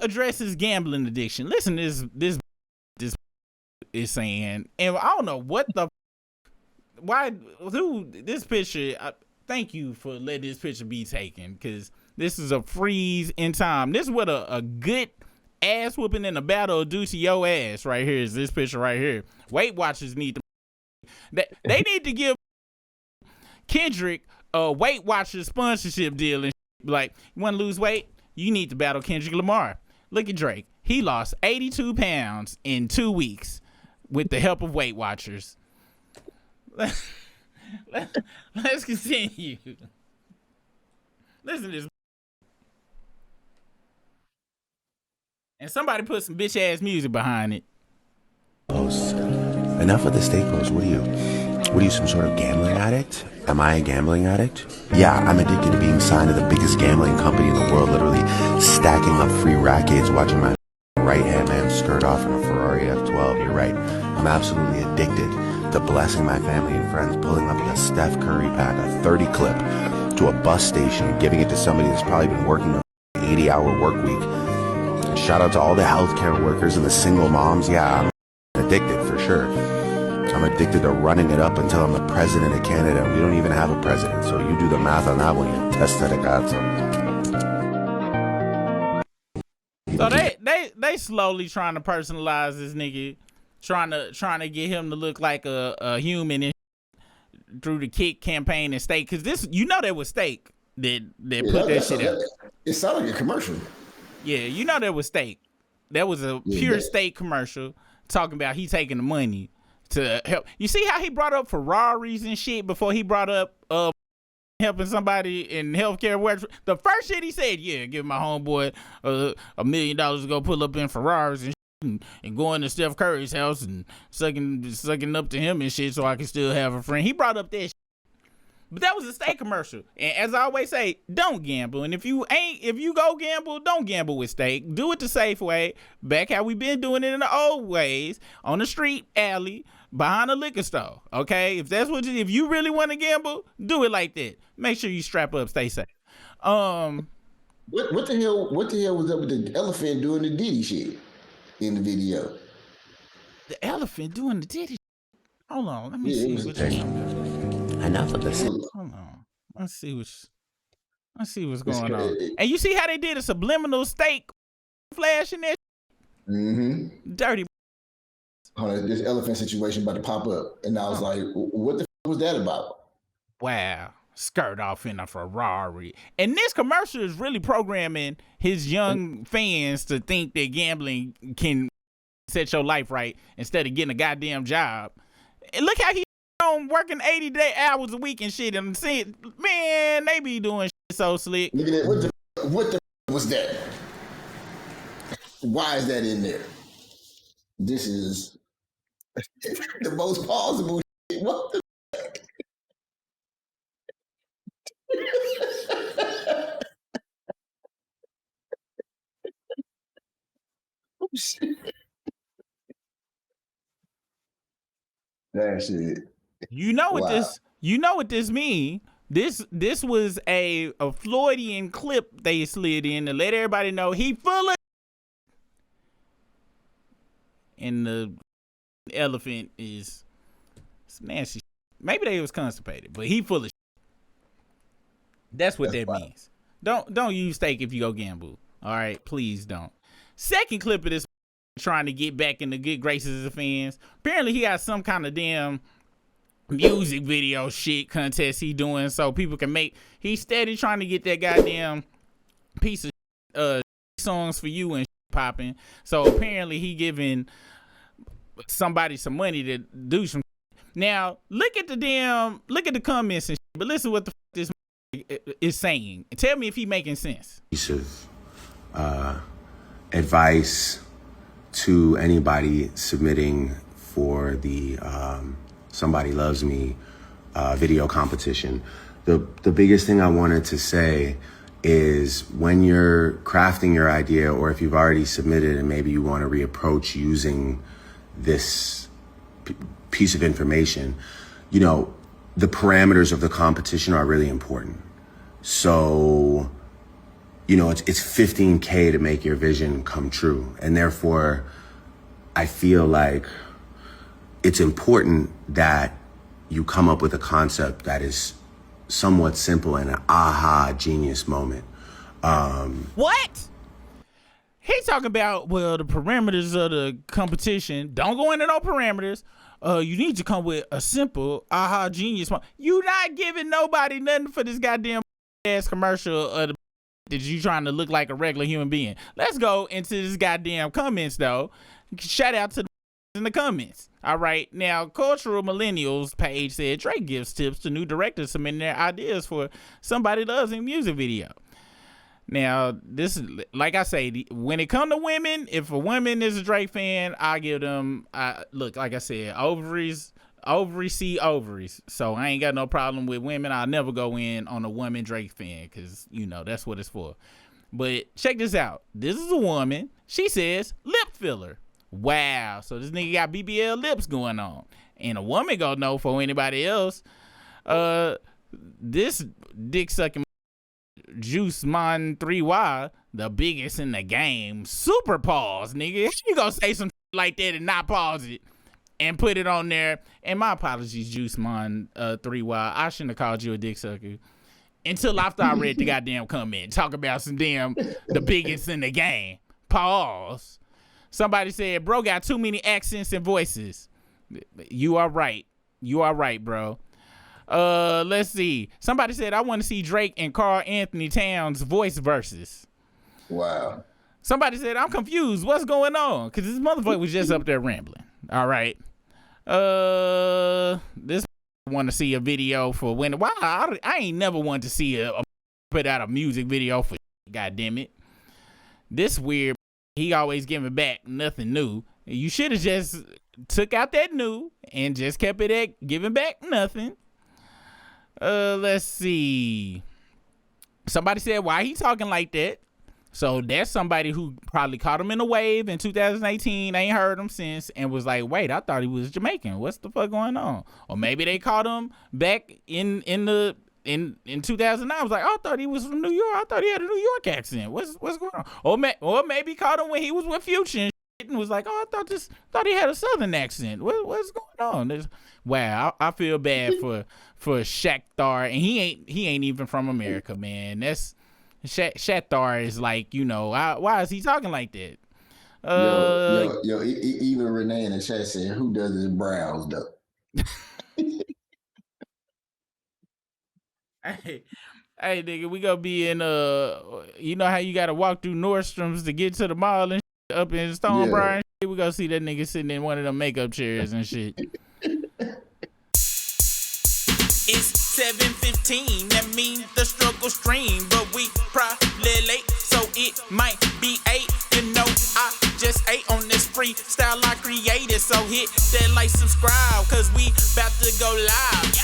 addresses gambling addiction. Listen, this is saying, and I don't know what the why. Dude, this picture. Thank you for letting this picture be taken, because this is a freeze in time. This is what a good ass whooping in a battle will do to your ass right here. Is this picture right here? Weight Watchers need to. They need to give Kendrick a Weight Watchers sponsorship deal and like, you want to lose weight? You need to battle Kendrick Lamar. Look at Drake. He lost 82 pounds in 2 weeks with the help of Weight Watchers. Let's continue. Listen to this. And somebody put some bitch ass music behind it. Enough of the steak post. What are you, some sort of gambling addict? Am I a gambling addict? Yeah, I'm addicted to being signed to the biggest gambling company in the world, literally stacking up free rackets, watching my right-hand man skirt off in a Ferrari F12. You're right. I'm absolutely addicted to blessing my family and friends, pulling up a Steph Curry pack, a 30 clip, to a bus station, giving it to somebody that's probably been working an 80-hour work week. And shout out to all the healthcare workers and the single moms. Yeah, I'm addicted for sure. I'm addicted to running it up until I'm the president of Canada. We don't even have a president, so you do the math on that one. You testa de cazzo. So they slowly trying to personalize this nigga, trying to get him to look like a human and through the Kick campaign and Steak, because this, you know, there was Steak that put that shit out. It sounded like a commercial. Yeah, you know there was Steak. That was a pure Steak commercial talking about he taking the money to help. You see how he brought up Ferraris and shit before he brought up helping somebody in healthcare work. The first shit he said, yeah, give my homeboy $1 million to go pull up in Ferraris and go into Steph Curry's house and sucking up to him and shit so I can still have a friend. He brought up that shit. But that was a Steak commercial. And as I always say, don't gamble. And if you go gamble, don't gamble with Steak. Do it the safe way. Back how we been doing it in the old ways. On the street, alley, behind a liquor store. Okay? If you really want to gamble, do it like that. Make sure you strap up, stay safe. What the hell was up with the elephant doing the Diddy shit in the video? The elephant doing the Diddy shit? Hold on, let me see what you're talking about. Enough of this. Hold on. Let's see what's going on. And you see how they did a subliminal Steak flash in there? Mm-hmm. Dirty. This elephant situation about to pop up. And I was like, what the was that about? Wow. Skirt off in a Ferrari. And this commercial is really programming his young fans to think that gambling can set your life right instead of getting a goddamn job. And look how he working 80 hours a week and shit, and see, man, they be doing shit so slick. Look at that. What the was that? Why is that in there? This is the most plausible shit. What the oh, shit. That shit. You know what this mean? This was a Floydian clip they slid in to let everybody know he full of. And the elephant is some nasty. Maybe they was constipated, but he full of. That's what that means. Don't use Steak if you go gamble. All right, please don't. Second clip of this trying to get back in the good graces of fans. Apparently he got some kind of damn music video shit contest he doing so people can make. He's steady trying to get that goddamn piece of songs for you and popping. So apparently he giving somebody some money to do some. Now look at the comments and shit, but listen what the this is saying. Tell me if he making sense. Piece of advice to anybody submitting for the Somebody Loves Me video competition. The biggest thing I wanted to say is when you're crafting your idea, or if you've already submitted and maybe you want to reapproach using this piece of information, you know, the parameters of the competition are really important. So it's 15K to make your vision come true. And therefore, I feel like it's important that you come up with a concept that is somewhat simple and an aha genius moment. What? He talking about, well, the parameters of the competition. Don't go into no parameters. You need to come with a simple aha genius moment. You not giving nobody nothing for this goddamn ass commercial of the that you trying to look like a regular human being. Let's go into this goddamn comments though. Shout out to the in the comments. All right, now Cultural Millennials page said Drake gives tips to new directors submitting their ideas for Somebody Loves a music video. Now this is, like I say, when it come to women, if a woman is a Drake fan, I give them look, like I said, ovaries see ovaries. So I ain't got no problem with women. I'll never go in on a woman Drake fan because that's what it's for. But check this out. This is a woman. She says lip filler. Wow. So this nigga got BBL lips going on. And a woman gonna know for anybody else. This dick sucking Juice Man 3Y, the biggest in the game. Super pause, nigga. You gonna say some like that and not pause it and put it on there. And my apologies, Juice Man 3Y. I shouldn't have called you a dick sucker until after I read the goddamn comment. Talk about some damn the biggest in the game. Pause. Somebody said, bro got too many accents and voices. You are right. You are right, bro. Let's see. Somebody said, I want to see Drake and Carl Anthony Towns voice verses. Wow. Somebody said, I'm confused. What's going on? Because this motherfucker was just up there rambling. All right. This want to see a video for when. Why? I ain't never wanted to see a put out a music video for. God damn it. This weird. He always giving back nothing new. You should have just took out that new and just kept it at giving back nothing. Let's see. Somebody said, why he talking like that? So that's somebody who probably caught him in a wave in 2018, ain't heard him since, and was like, wait, I thought he was Jamaican. What's the fuck going on? Or maybe they caught him back in 2009. I was like, I thought he was from New York. I thought he had a New York accent. What's going on? Or maybe caught him when he was with Future and shit and was like, oh, I thought he had a Southern accent. What's going on? Wow, I feel bad for Shakhtar, and he ain't even from America, man. That's Shakhtar is like, why is he talking like that? Even Renee in the chat said, who does his brows though? Hey, nigga, we gonna be in you know how you gotta walk through Nordstrom's to get to the mall and shit, up in Stonebriar and shit? We gonna see that nigga sitting in one of them makeup chairs and shit. It's 7:15, that means the struggle stream, but we probably late, so it might be 8. I just ate on this freestyle I created, so hit that like, subscribe, cause we about to go live.